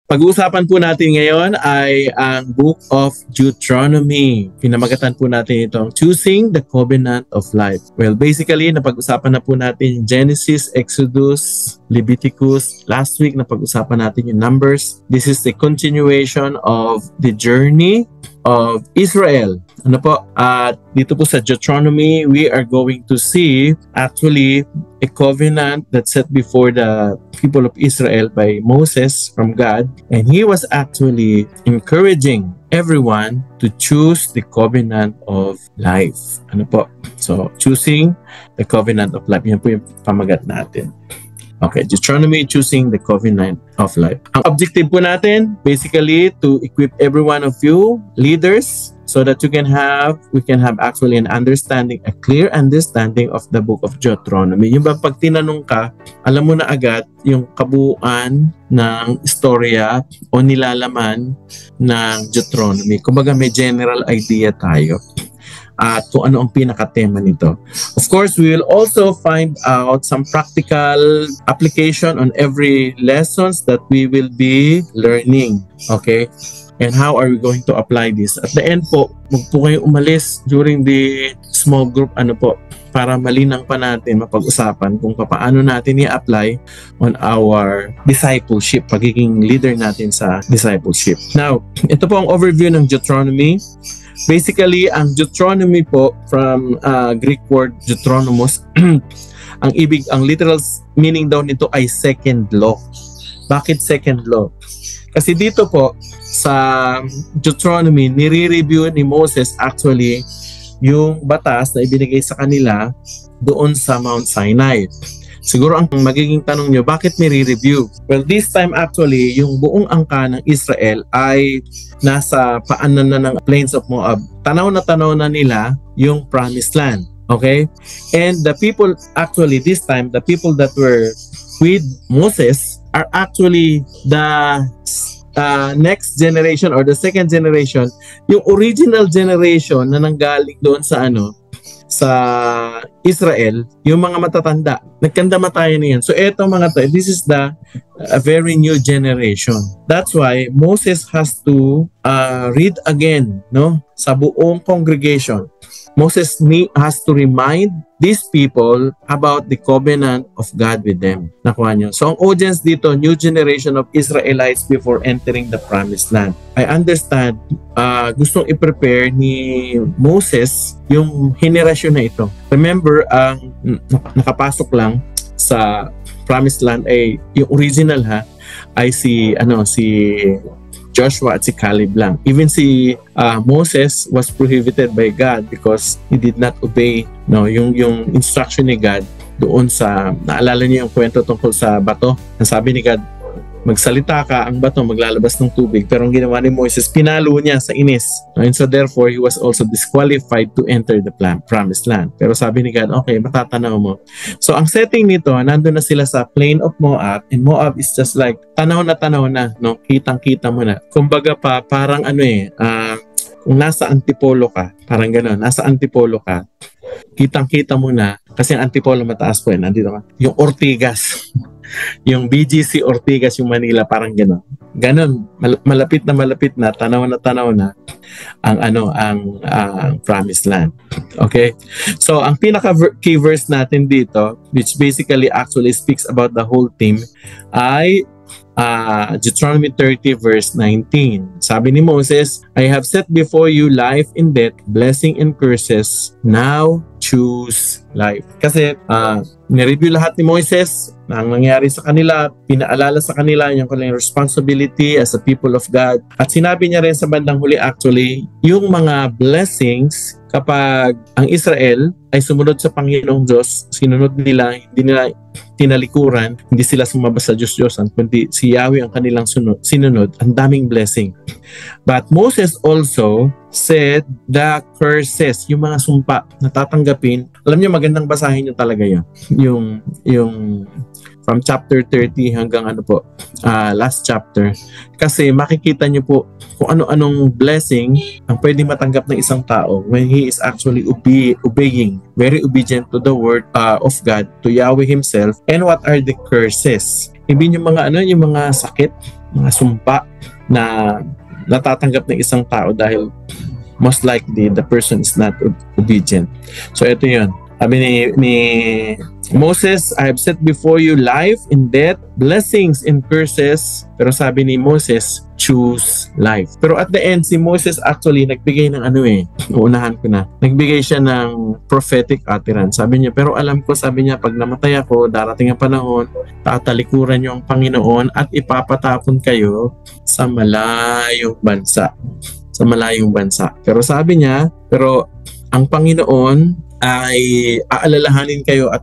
Pag-uusapan po natin ngayon ay ang Book of Deuteronomy. Pinamagatan po natin itong Choosing the Covenant of Life. Well, basically, napag-usapan na po natin Genesis, Exodus, Leviticus. Last week, napag-usapan natin yung Numbers. This is the continuation of the journey of Israel. Ano po? At dito po sa Deuteronomy, we are going to see actually a covenant that's set before the people of Israel by Moses from God. And he was actually encouraging everyone to choose the covenant of life. Ano po? So, choosing the covenant of life. Yan po yung pamagat natin. Okay, Deuteronomy, choosing the covenant of life. Ang objective po natin, basically, to equip every one of you, leaders, so that we can have actually an understanding, a clear understanding of the book of Deuteronomy. Yung ba pag tinanong ka, alam mo na agad yung kabuuan ng istorya o nilalaman ng Deuteronomy. Kumbaga may general idea tayo at kung ano ang pinaka-tema nito. Of course, we will also find out some practical application on every lessons that we will be learning. Okay? And how are we going to apply this? At the end po, huwag po kayong umalis during the small group para malinang pa natin mapag-usapan kung paano natin i-apply on our discipleship, pagiging leader natin sa discipleship. Now, ito po ang overview ng Deuteronomy. Basically, ang Deuteronomy po from Greek word Deuteronomos, ang literal meaning daw nito ay second law. Bakit second law? Kasi dito po sa Deuteronomy, nire-review ni Moses actually yung batas na ibinigay sa kanila doon sa Mount Sinai. Siguro ang magiging tanong nyo, bakit nire-review? Well, this time actually, yung buong angka ng Israel ay nasa paanan na ng plains of Moab. Tanaw na nila yung promised land. Okay? And the people actually, this time, the people that were with Moses are actually the next generation or the second generation, yung original generation na nanggaling doon sa Israel, yung mga matatanda, nagkandamatayan niyan. So etong mga to, this is a very new generation. That's why Moses has to read again, sa buong congregation. Moses has to remind these people about the covenant of God with them. Nakuha nyo. So ang audience dito, new generation of Israelites before entering the promised land. I understand, gustong i-prepare ni Moses yung henerasyon na ito. Remember, nakapasok lang sa promised land ay yung original ay si Joshua at si Caleb lang. Even si Moses was prohibited by God because he did not obey yung instruction ni God doon sa, naalala niyo yung kwento tungkol sa bato. Ang sabi ni God, magsalita ka, ang bato maglalabas ng tubig. Pero ang ginawa ni Moses, pinalo niya sa inis. And so therefore, he was also disqualified to enter the promised land. Pero sabi ni God, okay, matatanaw mo. So ang setting nito, nandun na sila sa plain of Moab, and Moab is just like, tanaw na, kitang-kita mo na. Kumbaga pa, parang kung nasa Antipolo ka, parang gano'n, nasa Antipolo ka, kitang-kita mo na, kasi ang Antipolo mataas po nandito ka, yung Ortigas. Yung BGC Ortigas, yung Manila, parang gano'n. Ganon, malapit na, tanaw na ang promised land. Okay? So, ang pinaka-key verse natin dito, which basically actually speaks about the whole theme, ay Deuteronomy 30 verse 19. Sabi ni Moses, I have set before you life and death, blessing and curses. Now, choose life. Kasi nireview lahat ni Moses ang nangyari sa kanila, pinaalala sa kanila yung kanilang responsibility as a people of God. At sinabi niya rin sa bandang huli actually, yung mga blessings kapag ang Israel ay sumunod sa Panginoong Diyos, sinunod nila, hindi nila tinalikuran, hindi sila sumabas sa Diyos-Diyosan, kundi si Yahweh ang kanilang sinunod, ang daming blessing. But Moses also said the curses, yung mga sumpa na tatanggapin. Alam niyo, magandang basahin niyo talaga yun. Yung from chapter 30 hanggang last chapter. Kasi makikita niyo po kung ano-anong blessing ang pwedeng matanggap ng isang tao when he is actually obeying, very obedient to the word of God, to Yahweh Himself. And what are the curses? Hindi yung mga yung mga sakit, mga sumpa na natatanggap ng isang tao dahil most likely the person is not obedient. So ito yun. Sabi ni Moses, I have set before you life and death, blessings and curses. Pero sabi ni Moses, choose life. Pero at the end, si Moses actually nagbigay ng uunahan ko na. Nagbigay siya ng prophetic utterance. Sabi niya, pero alam ko, sabi niya, pag namatay ako, darating ang panahon, tatalikuran niyo ang Panginoon at ipapatapon kayo sa malayong bansa. Sa malayong bansa. Pero sabi niya, pero ang Panginoon ay aalalahanin kayo at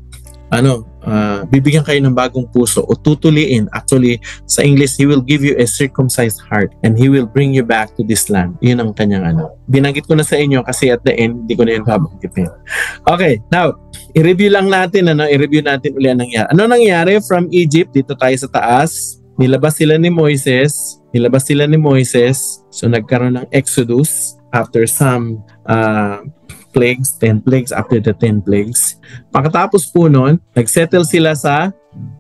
bibigyan kayo ng bagong puso o tutuliin. Actually, sa English, He will give you a circumcised heart and He will bring you back to this land. Yun ang kanyang Binanggit ko na sa inyo kasi at the end, hindi ko na yun babanggitin. Okay, now, i-review lang natin, i-review natin uli ang nangyari. Ano nangyari from Egypt? Dito tayo sa taas. Nilabas sila ni Moises. So, nagkaroon ng Exodus after some plagues, 10 plagues after the 10 plagues. Pagkatapos po nun, nagsettle sila sa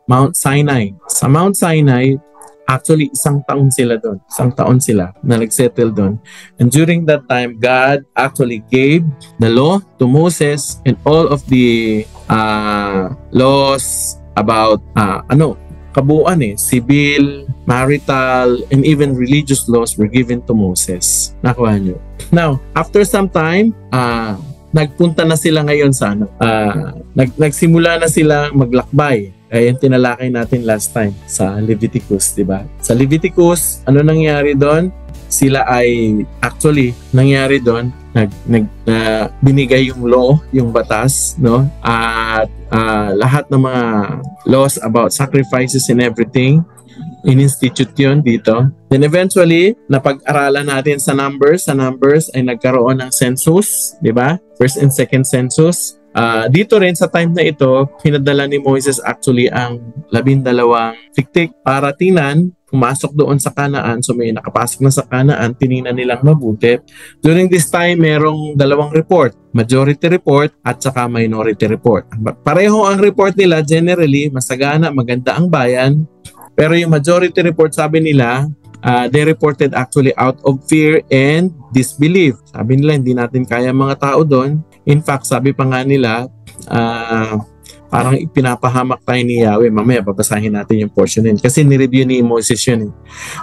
Mount Sinai. Sa Mount Sinai, actually isang taon sila na nagsettle doon. And during that time, God actually gave the law to Moses and all of the laws about kabuuan civil, marital, and even religious laws were given to Moses. Nakuha nyo. Now, after some time, nagpunta na sila ngayon sa nagsimula na sila maglakbay. Ay yung tinalakay natin last time sa Leviticus, di ba? Sa Leviticus, ano nangyari doon? Sila ay nangyari doon, binigay yung law, yung batas, no? At lahat ng mga laws about sacrifices and everything, in-institute yun dito. Then eventually, napag-aralan natin sa numbers ay nagkaroon ng census, di ba? First and second census. Dito rin sa time na ito, pinadala ni Moses actually ang 12 tiktik para tingnan, pumasok doon sa Canaan. So may nakapasok na sa Canaan, tiningnan nilang mabuti. During this time, merong 2 report. Majority report at saka minority report. Pareho ang report nila, generally, masagana, maganda ang bayan. Pero yung majority report, sabi nila, they reported actually out of fear and disbelief. Sabi nila, hindi natin kaya mga tao doon. In fact, sabi pa nga nila, parang pinapahamak tayo ni Yahweh. Mamaya, babasahin natin yung portion din. Kasi nireview ni Moses yun.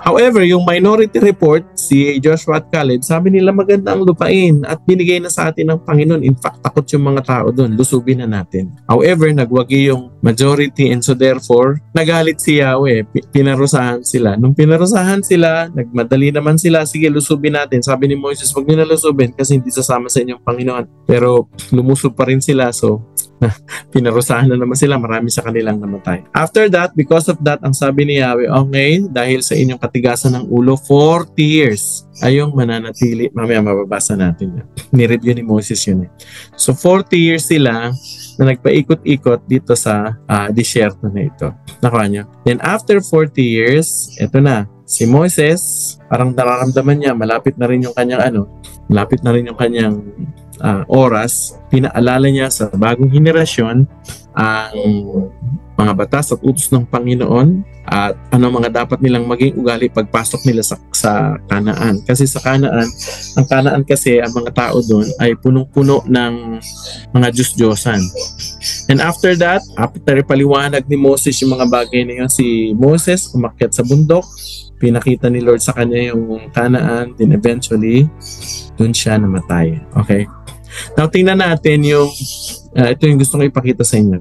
However, yung minority report, si Joshua at Caleb, sabi nila maganda ang lupain at binigay na sa atin ng Panginoon. In fact, takot yung mga tao doon. Lusubin na natin. However, nagwagi yung majority and so therefore, nagalit si Yahweh. Pinarusahan sila. Nung pinarusahan sila, nagmadali naman sila. Sige, lusubin natin. Sabi ni Moses, wag nyo na lusubin kasi hindi sasama sa inyong Panginoon. Pero lumusog pa rin sila. So, pinarusahan na naman sila, marami sa kanilang namatay. After that, because of that, ang sabi ni Yahweh, okay, dahil sa inyong katigasan ng ulo, 40 years ayong mananatili. Mamaya mababasa natin yan. Ni-review ni Moses yun. So 40 years sila na nagpaikot-ikot dito sa disyerto na ito. Nakuha nyo? Then after 40 years, eto na, si Moses, parang nararamdaman niya, malapit na rin yung kanyang oras, pinaalala niya sa bagong henerasyon ang mga batas at utos ng Panginoon at ano mga dapat nilang maging ugali pagpasok nila sa Canaan. Kasi sa Canaan, ang Canaan kasi, ang mga tao doon ay punong-puno ng mga Diyos-Diyosan. And after that, after paliwanag ni Moses yung mga bagay na yun, si Moses umakyat sa bundok, pinakita ni Lord sa kanya yung Canaan, then eventually, doon siya namatay. Okay? Now, tingnan natin yung, ito yung gusto ko ipakita sa inyo.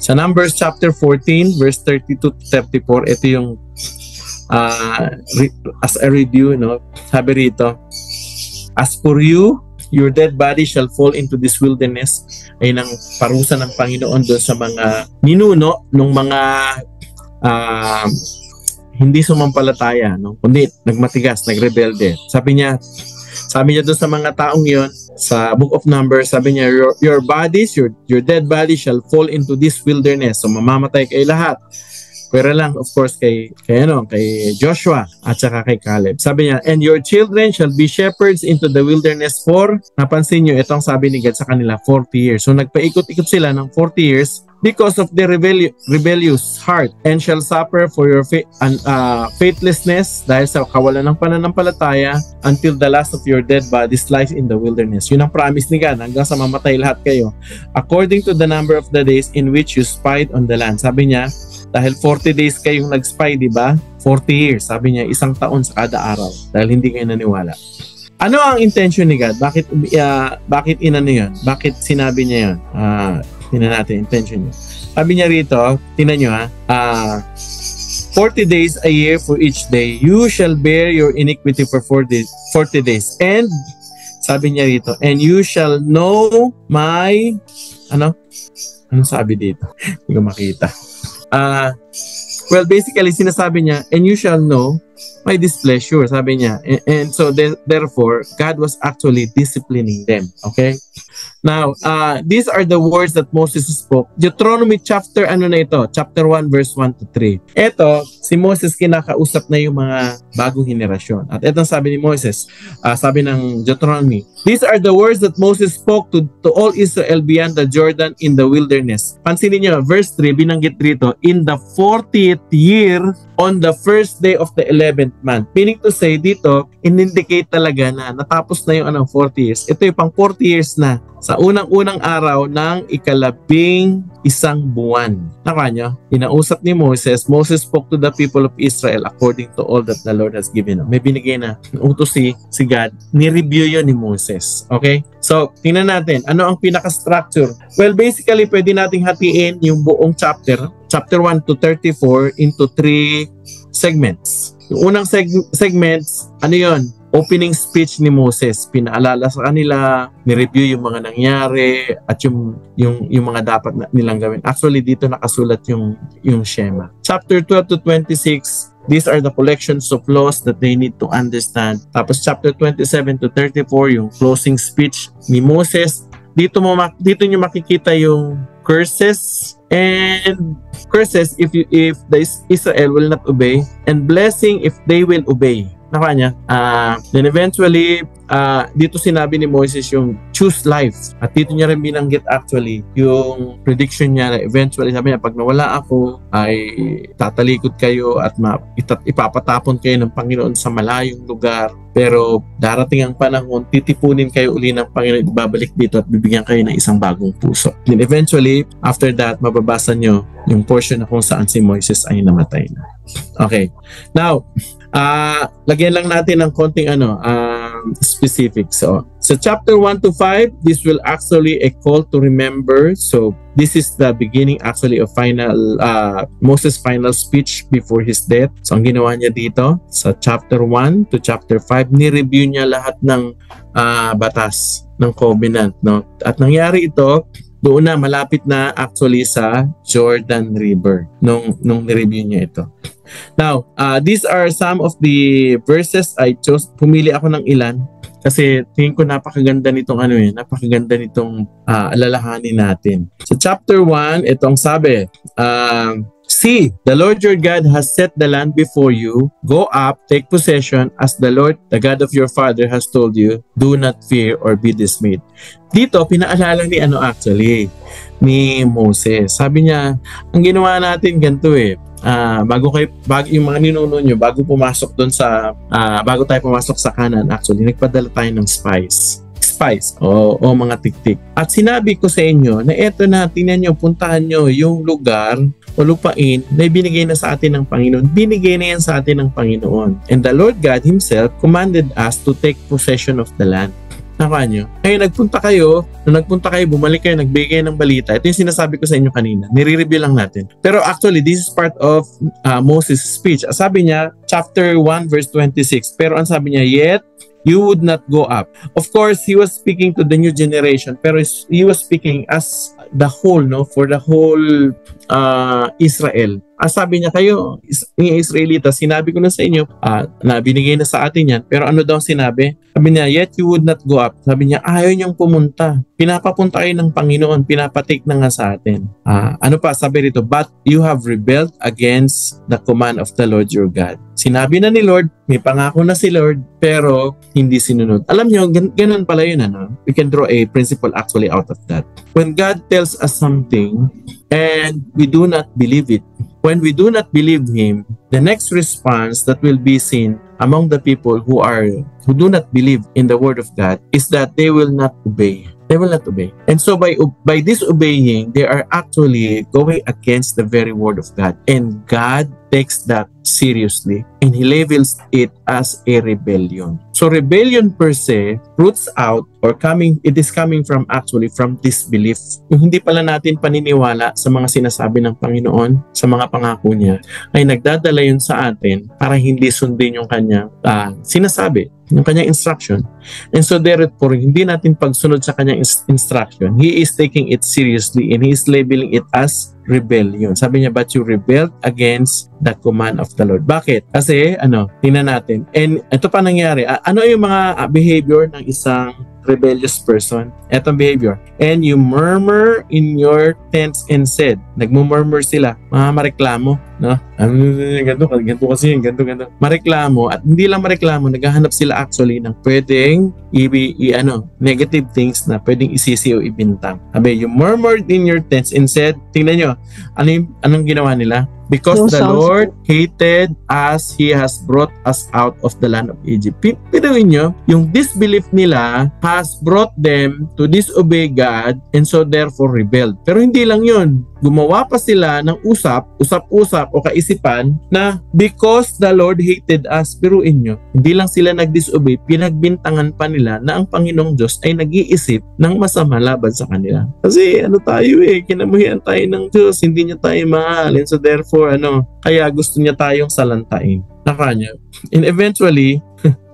Sa Numbers chapter 14, verse 32 to 34, ito yung as a review, no? Sabi rito, as for you, your dead body shall fall into this wilderness. Ay ng parusa ng Panginoon doon sa mga ninuno ng mga hindi sumampalataya, no? Kundi nagmatigas, nagrebelde. Sabi niya doon sa mga taong yon sa Book of Numbers, sabi niya, your bodies, your dead body shall fall into this wilderness. So mamamatay kayo lahat. Pero lang, of course, kay Joshua at saka kay Caleb. Sabi niya, and your children shall be shepherds into the wilderness for, napansin niyo, itong sabi ni God sa kanila, 40 years. So nagpaikot-ikot sila ng 40 years because of the rebellious heart, and shall suffer for your faithlessness, dahil sa kawalan ng pananampalataya, until the last of your dead bodies lies in the wilderness. Yun ang promise ni God, hanggang sa mamatay lahat kayo, according to the number of the days in which you spied on the land. Sabi niya, dahil 40 days kayong nag-spy, di ba? 40 years. Sabi niya, 1 taon sa kada araw, dahil hindi kayo naniwala. Ano ang intention ni God? Bakit inano yun? Bakit sinabi niya yun? Tingnan natin intention niya. Sabi niya rito, tingnan nyo 40 days a year for each day, you shall bear your iniquity for 40 days. And, sabi niya rito, and you shall know my, ano sabi dito? Hindi ko makita. Well, basically, sinasabi niya, and you shall know my displeasure, sabi niya. And so, therefore, God was actually disciplining them. Okay? Now, these are the words that Moses spoke. Deuteronomy chapter, chapter 1, verse 1 to 3. Ito, si Moses kinakausap na yung mga bagong henerasyon. At itong sabi ni Moses, sabi ng Deuteronomy, these are the words that Moses spoke to all Israel beyond the Jordan in the wilderness. Pansinin niyo, verse 3, binanggit rito, in the 40th year, on the first day of the 11th month. Meaning to say, dito, in-indicate talaga na natapos na yung 40 years. Ito yung pang 40 years na sa unang-unang araw ng ika-11 buwan. Naka nyo? Inausap ni Moses spoke to the people of Israel according to all that the Lord has given him. May binigay na utos si God. Ni-review yun ni Moses. Okay? So, tingnan natin. Ano ang pinaka-structure? Well, basically, pwede nating hatiin yung buong chapter 1 to 34 into 3 segments. Yung unang segments, ano yun? Opening speech ni Moses, pinaalala sa kanila, ni-review yung mga nangyari at yung mga dapat nilang gawin. Actually, dito nakasulat yung Shema. Chapter 12 to 26, these are the collections of laws that they need to understand. Tapos chapter 27 to 34, yung closing speech ni Moses. Dito nyo makikita yung curses and curses if the Israel will not obey, and blessing if they will obey. Naka niya. Then eventually, dito sinabi ni Moses yung choose life. At dito niya rin binanggit actually yung prediction niya na eventually sabi niya, pag nawala ako, ay tatalikod kayo at ipapatapon kayo ng Panginoon sa malayong lugar. Pero darating ang panahon, titipunin kayo uli ng Panginoon, ibabalik dito at bibigyan kayo ng isang bagong puso. Then eventually, after that, mababasa nyo yung portion na kung saan si Moses ay namatay na. Okay. Now, lagyan lang natin ng konting specifics. So chapter 1 to 5, this will actually a call to remember. So this is the beginning actually of Moses' final speech before his death. So ang ginawa niya dito sa chapter 1 to chapter 5, ni-review niya lahat ng batas ng covenant, no? At nangyari ito doon na, malapit na actually sa Jordan River nung ni-review niya ito. Now, these are some of the verses I chose. Pumili ako ng ilan kasi tingin ko napakaganda nitong napakaganda nitong alalahanin natin. So chapter 1, itong sabi, see, the Lord your God has set the land before you. Go up, take possession, as the Lord, the God of your father, has told you. Do not fear or be dismayed. Dito, pinaalala ni Moses. Sabi niya, ang ginawa natin ganito bago yung mga ninuno nyo, bago tayo pumasok sa Canaan, actually, nagpadala tayo ng spies o mga tiktik. At sinabi ko sa inyo na eto na, tingnan nyo, puntahan nyo yung lugar o lupain na binigay na sa atin ng Panginoon. Binigay na yan sa atin ng Panginoon. And the Lord God Himself commanded us to take possession of the land. Naka nyo? Ngayon, nung nagpunta kayo, bumalik kayo, nagbigay ng balita. Ito yung sinasabi ko sa inyo kanina. Nire-review lang natin. Pero actually, this is part of Moses' speech. Sabi niya, chapter 1, verse 26. Pero ang sabi niya, yet, you would not go up. Of course, he was speaking to the new generation, pero he was speaking as the whole, for the whole Israel. Sabi niya, kayo, mga Israelita, sinabi ko na sa inyo, na binigay na sa atin yan, pero ano daw sinabi? Sabi niya, yet you would not go up. Sabi niya, ayaw niyang pumunta. Pinapapunta kayo ng Panginoon, pinapatik na nga sa atin. Ano pa, sabi rito, but you have rebelled against the command of the Lord your God. Sinabi na ni Lord, may pangako na si Lord, pero hindi sinunod. Alam nyo, ganun pala yun. We can draw a principle actually out of that. When God tells us something and we do not believe it, when we do not believe Him, the next response that will be seen among the people who do not believe in the Word of God is that they will not obey. They will not obey. And so by disobeying, they are actually going against the very Word of God. And God takes that seriously and He labels it as a rebellion. So rebellion per se roots out or it is coming from disbelief. Yung hindi pala natin paniniwala sa mga sinasabi ng Panginoon, sa mga pangako niya, ay nagdadala yun sa atin para hindi sundin yung kanyang sinasabi, yung kanyang instruction. And so therefore, hindi natin pagsunod sa kanyang instruction. He is taking it seriously and He is labeling it as rebellion. Sabi niya, but you rebelled against the command of the Lord. Bakit? Kasi, tingnan natin. And ito pa nangyari. Ano yung mga behavior ng isang rebellious person? Etong behavior. And you murmur in your tents and said. Nagmumurmur sila. Mga mareklamo. No? Ganto kasi. Mareklamo. At hindi lang mareklamo, naghahanap sila actually ng pwedeng negative things na pwedeng isisi o ibintang. Sabi, you murmured in your tents and said, tingnan nyo, anong ginawa nila? Because the Lord hated us, He has brought us out of the land of Egypt. Pinuin nyo, yung disbelief nila has brought them to disobey God and so therefore rebelled. Pero hindi lang yun. Gumawa pa sila ng usap-usap o kaisipan na because the Lord hated us, piruin nyo, hindi lang sila nag-disobey, pinagbintangan pa nila na ang Panginoong Diyos ay nag-iisip ng masama laban sa kanila. Kasi tayo kinamuhian tayo ng Diyos, hindi niya tayo mahal. And so therefore, kaya gusto niya tayong salantain. Nakanya. And eventually,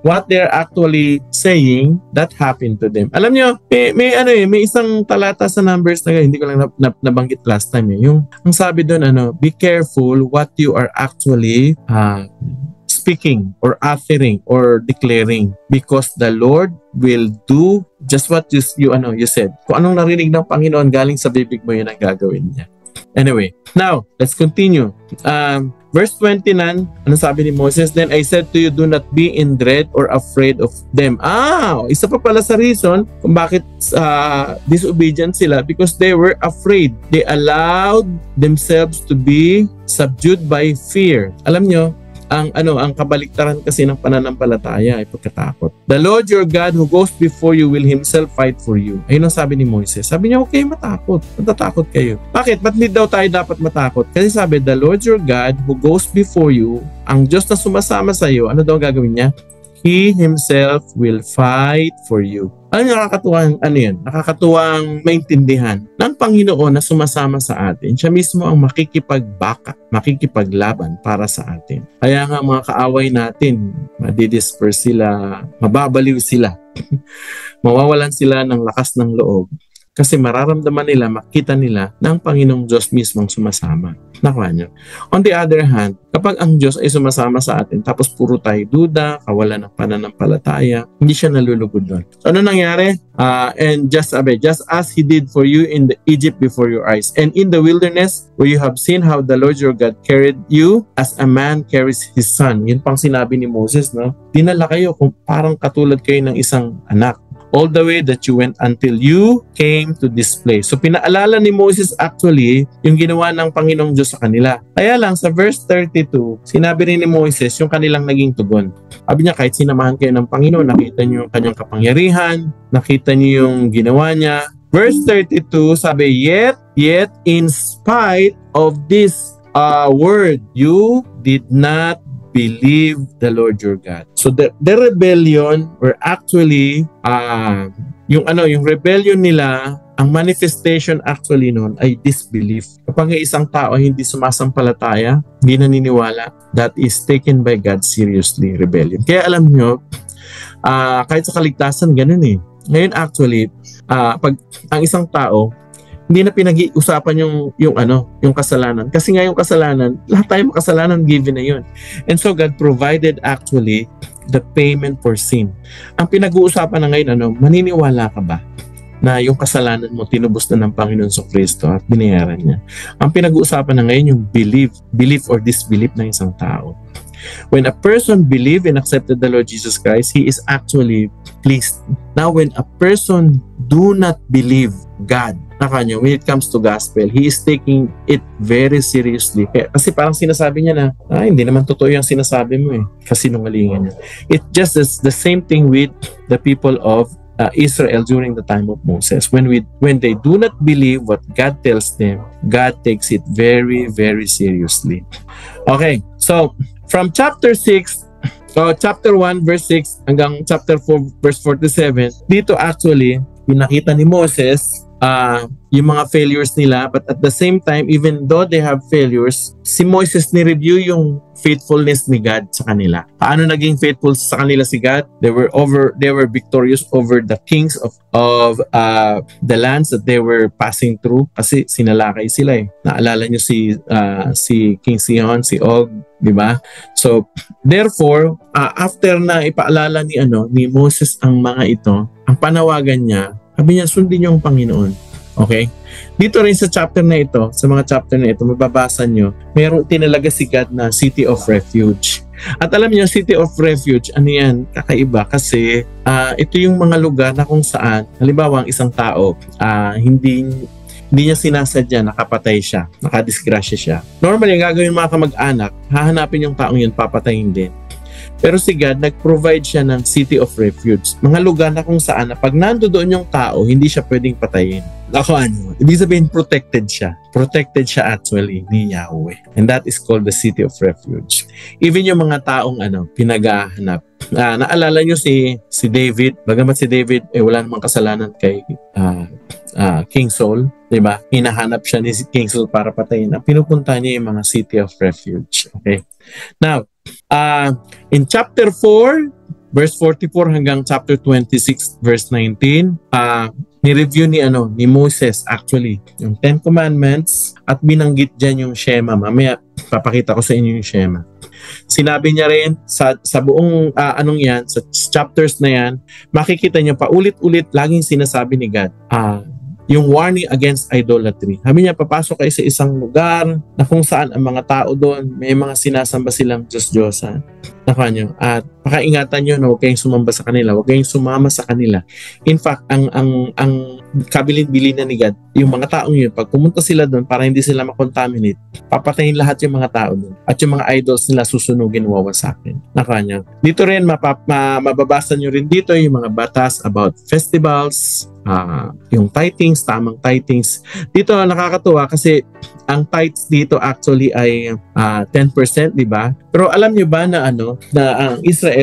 what they're actually saying, that happened to them. Alam nyo, may isang talata sa Numbers na hindi ko lang nabanggit last time. Yung ang sabi doon, be careful what you are actually speaking or uttering or declaring because the Lord will do just what you said. Kung anong narinig ng Panginoon galing sa bibig mo, yun ang gagawin niya. Anyway, now, let's continue. Verse 29, ano sabi ni Moses? Then I said to you, do not be in dread or afraid of them. Isa pa pala sa reason kung bakit disobedient sila because they were afraid. They allowed themselves to be subdued by fear. Alam nyo, ang kabaliktaran kasi ng pananampalataya ay pagkatakot. The Lord your God who goes before you will Himself fight for you. Ayun ang sabi ni Moises. Sabi niya, okay, matakot. Matatakot kayo. Bakit? Ba't hindi daw tayo dapat matakot? Kasi sabi, the Lord your God who goes before you, ang Diyos na sumasama sa iyo, ano daw gagawin niya? He Himself will fight for you. Nakakatuwang maintindihan ng Panginoon na sumasama sa atin. Siya mismo ang makikipaglaban para sa atin. Kaya nga mga kaaway natin, madidisperse sila, mababaliw sila, mawawalan sila ng lakas ng loob. Kasi mararamdaman nila, makita nila na ang Panginoong Diyos mismo ang sumasama. Nakuha niyo. On the other hand, kapag ang Diyos ay sumasama sa atin, tapos puro tayo duda, kawalan ng pananampalataya, hindi siya nalulugod doon. So, ano nangyari? And just as He did for you in the Egypt before your eyes, and in the wilderness, where you have seen how the Lord your God carried you as a man carries his son. Yun pang sinabi ni Moses, no? Dinala kayo kung parang katulad kayo ng isang anak. All the way that you went until you came to this place. So pinaalala ni Moses actually yung ginawa ng Panginoong Diyos sa kanila. Kaya lang sa verse 32, sinabi rin ni Moses yung kanilang naging tugon. Sabi niya, kahit sinamahan kayo ng Panginoon, nakita niyo yung kanyang kapangyarihan, nakita niyo yung ginawa niya. Verse 32, sabi, yet in spite of this word, you did not believe the Lord your God. So the rebellion were actually yung rebellion nila, ang manifestation actually noon ay disbelief. Kapag isang tao hindi sumasampalataya, hindi naniniwala, that is taken by God seriously, rebellion. Kaya alam nyo, kahit sa kaligtasan ganun eh. Ngayon actually, pag ang isang tao hindi na pinag-iusapan yung kasalanan. Kasi nga yung kasalanan, lahat tayo makasalanan, given na yun. And so God provided actually the payment for sin. Ang pinag-uusapan na ngayon, maniniwala ka ba na yung kasalanan mo tinubos na ng Panginoon sa Kristo at binayaran niya? Ang pinag-uusapan na ngayon yung belief or disbelief ng isang tao. When a person believed and accepted the Lord Jesus Christ, he is actually pleased. Now, when a person do not believe God, when it comes to gospel, he is taking it very seriously. Kasi parang sinasabi niya na, hindi naman totoo yung sinasabi mo eh. Kasi nungalingan niya. It just is the same thing with the people of Israel during the time of Moses. When they do not believe what God tells them, God takes it very, very seriously. Okay, so from chapter 6, chapter 1 verse 6 hanggang chapter 4 verse 47, dito actually pinakita ni Moses yung mga failures nila, but at the same time, even though they have failures, si Moses ni-review yung faithfulness ni God sa kanila. Paano naging faithful sa kanila si God? They were victorious over the kings of the lands that they were passing through, kasi sinalakay sila eh. Naalala niyo si King Sihon, si Og, di ba? So therefore, after na ipaalala ni Moses ang mga ito, ang panawagan niya, sabi niya, sundin niyo ang Panginoon. Okay? Dito rin sa chapter na ito, sa mga chapter na ito, mababasa nyo, mayroong tinalaga si God na City of Refuge. At alam niyo, City of Refuge, ano yan? Kakaiba kasi ito yung mga lugar na kung saan, halimbawa ang isang tao, hindi niya sinasadya, nakapatay siya, nakadisgrasya siya. Normally, ang gagawin mga kamag-anak, hahanapin yung taong yun, papatayin din. Pero si God, nag-provide siya ng City of Refuge. Mga lugar na kung saan na pag nandoon yung tao, hindi siya pwedeng patayin. Ibig sabihin, protected siya. Protected siya actually ni Yahweh. And that is called the City of Refuge. Even yung mga taong pinag-ahanap. Naalala nyo si David, bagamat si David, wala namang kasalanan kay King Saul, diba? Hinahanap siya ni King Saul para patayin. Pinupunta niya yung mga City of Refuge. Okay? Now, in chapter 4, verse 44 hanggang chapter 26, verse 19, ni-review ni Moses actually yung 10 Commandments at binanggit dyan yung Shema. Mamaya papakita ko sa inyo yung Shema. Sinabi niya rin sa buong sa chapters na yan, makikita niyo paulit-ulit laging sinasabi ni God yung warning against idolatry. Sabi niya, papasok kayo sa isang lugar na kung saan ang mga tao doon, may mga sinasamba silang Diyos-Diyosan. At pakaingatan nyo na huwag kayong sumamba sa kanila, huwag kayong sumama sa kanila. In fact, ang kabilin-bilin na ni God, yung mga taong yun, pag pumunta sila doon para hindi sila makontaminate, papatayin lahat yung mga tao doon. At yung mga idols nila susunugin, wawasakin. Dito rin, mababasa nyo rin dito yung mga batas about festivals, yung tithings, tamang tithings. Dito nakakatuwa kasi ang tithes dito actually ay 10%, di ba? Pero alam niyo ba na ang Israel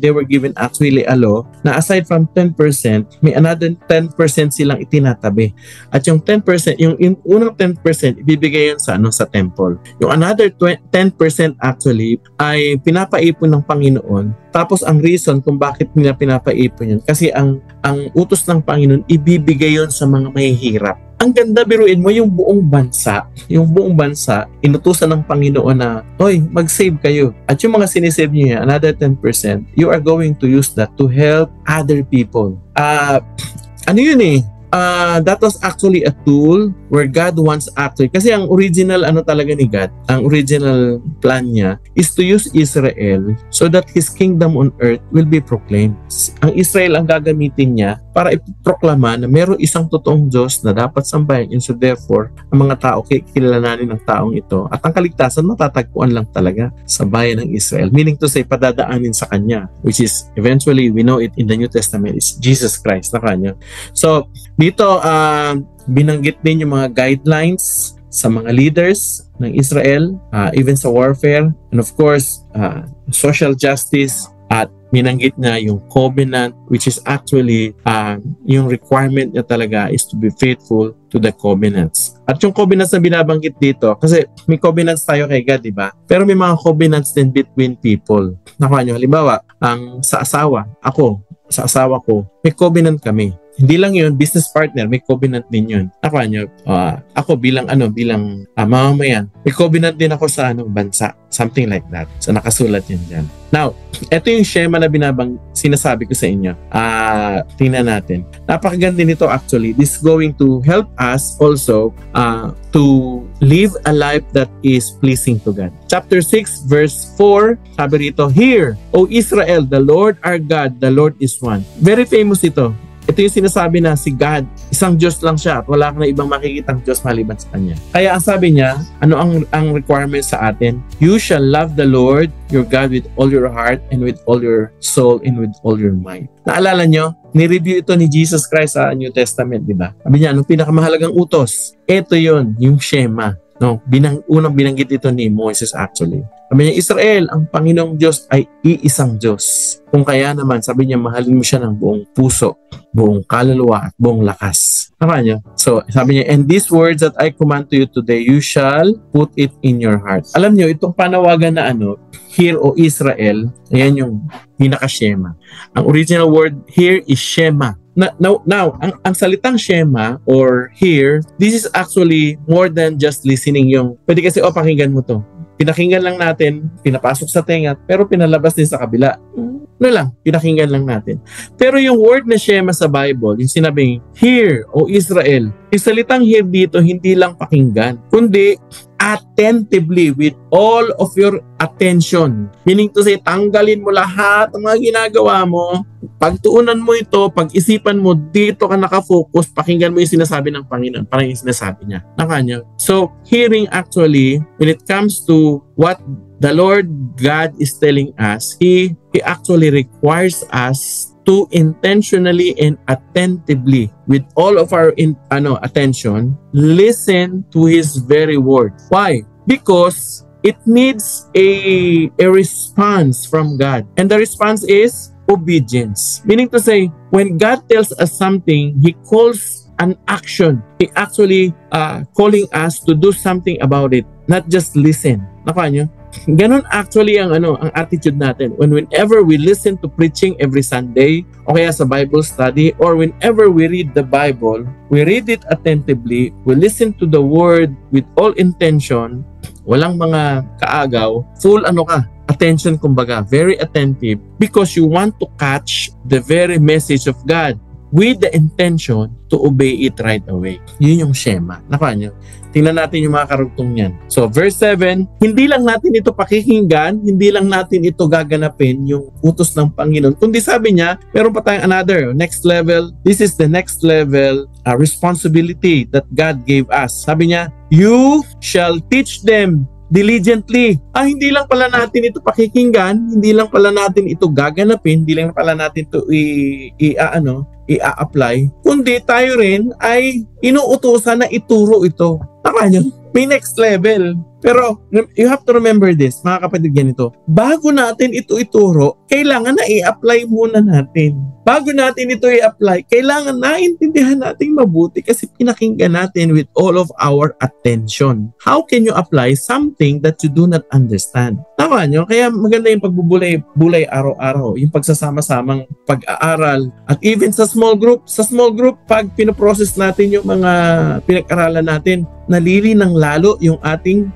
they were given actually a law na aside from 10%, may another 10% silang itinatabi. At yung 10%, yung unang 10% ibibigay yun sa temple. Yung another 10% actually ay pinapaipon ng Panginoon. Tapos ang reason kung bakit nila pinapaipon yun, kasi ang utos ng Panginoon, ibibigay yun sa mga mahihirap. Ang ganda, biruin mo yung buong bansa, inutusan ng Panginoon na, hoy, mag-save kayo. At yung mga sinisave niyo yan, another 10%, you are going to use that to help other people. That was actually a tool where God wants actually, kasi ang original talaga ni God, ang original plan niya is to use Israel so that His kingdom on earth will be proclaimed. Ang Israel ang gagamitin niya para iproklama na mayroong isang totoong Diyos na dapat sambahin, and so therefore, ang mga tao kilalanin ng taong ito at ang kaligtasan matatagpuan lang talaga sa bayan ng Israel. Meaning to say, padadaanin sa Kanya, which is eventually, we know it in the New Testament, is Jesus Christ na Kanya. So, dito, binanggit din yung mga guidelines sa mga leaders ng Israel, even sa warfare, and of course, social justice, at binanggit na yung covenant, which is actually yung requirement niya talaga is to be faithful to the covenants. At yung covenants na binabanggit dito, kasi may covenants tayo kay God, di ba? Pero may mga covenants din between people. Nakuha nyo, halimbawa, sa asawa ko, may covenant kami. Hindi lang yun, business partner, may covenant din yun. Nakuha nyo, ako bilang mamamayan, may covenant din ako sa bansa. Something like that. So nakasulat yun dyan. Now, ito yung shema na sinasabi ko sa inyo. Tingnan natin. Napakaganda nito actually. This is going to help us also to live a life that is pleasing to God. Chapter 6 verse 4, sabi rito, "Hear, O Israel, the Lord our God, the Lord is one." Very famous ito. Ito yung sinasabi na si God, isang Diyos lang siya at wala kang na ibang makikitang Diyos maliban sa Kanya. Kaya ang sabi niya, ano ang requirement sa atin? You shall love the Lord your God with all your heart and with all your soul and with all your mind. Naalala nyo? Ni-review ito ni Jesus Christ sa New Testament, di ba? Sabi niya, anong pinakamahalagang utos? Ito yun, yung Shema. No, unang binanggit ito ni Moses actually. Sabi niya, Israel, ang Panginoong Diyos ay iisang Diyos. Kung kaya naman, sabi niya, mahalin mo siya ng buong puso, buong kaluluwa, at buong lakas. Tama niyo? So, sabi niya, and these words that I command to you today, you shall put it in your heart. Alam niyo, itong panawagan na Hear, O Israel, ayan yung pinaka-shema. Ang original word here is shema. Now, ang salitang shema or hear, this is actually more than just listening. Pwede kasi, pakinggan mo to. Pinakinggan lang natin, pinapasok sa tenga, pero pinalabas din sa kabila. Pinakinggan lang natin. Pero yung word na shema sa Bible, yung sinabing, Hear, O Israel, yung salitang hear dito, hindi lang pakinggan, kundi attentively with all of your attention. Meaning to say, tanggalin mo lahat ng mga ginagawa mo, pagtuunan mo ito, pag-isipan mo, dito ka nakafocus, pakinggan mo yung sinasabi ng Panginoon, parang yung sinasabi niya. Nakanya. So, hearing actually, when it comes to what the Lord God is telling us, He actually requires us to intentionally and attentively, with all of our attention, listen to His very word. Why? Because it needs a response from God. And the response is obedience. Meaning to say, when God tells us something, He calls an action. He actually calling us to do something about it, not just listen. Nakuha niyo? Ganon actually ang attitude natin. Whenever we listen to preaching every Sunday, o kaya sa Bible study, or whenever we read the Bible, we read it attentively, we listen to the word with all intention, walang mga kaagaw, full attention kumbaga, very attentive, because you want to catch the very message of God with the intention to obey it right away. Yun yung shema. Nakuha niyo? Tingnan natin yung mga karugtong niyan. So, verse 7, hindi lang natin ito pakikinggan, hindi lang natin ito gaganapin, yung utos ng Panginoon. Kundi sabi niya, meron pa tayong another, next level. This is the next level responsibility that God gave us. Sabi niya, you shall teach them diligently. Hindi lang pala natin ito pakikinggan, hindi lang pala natin ito gaganapin, hindi lang pala natin ito i-apply, kundi tayo rin ay inuutosan na ituro ito. Tama nyo? May next level. Pero you have to remember this, mga kapatid, ganito. Bago natin ito ituro, kailangan na i-apply muna natin. Bago natin ito i-apply, kailangan naintindihan natin mabuti kasi pinakinggan natin with all of our attention. How can you apply something that you do not understand? Tama nyo? Kaya maganda yung pagbubulay araw-araw, yung pagsasama-samang pag-aaral. At even sa small group, pag pinoprocess natin yung mga pinag-aralan natin, nalilinang lalo yung ating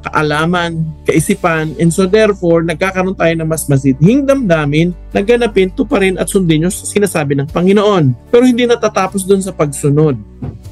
kaalaman, kaisipan, and so therefore, nagkakaroon tayo ng mas masidhing damdamin na ganapin, tuparin at sundin yung sinasabi ng Panginoon. Pero hindi natatapos dun sa pagsunod.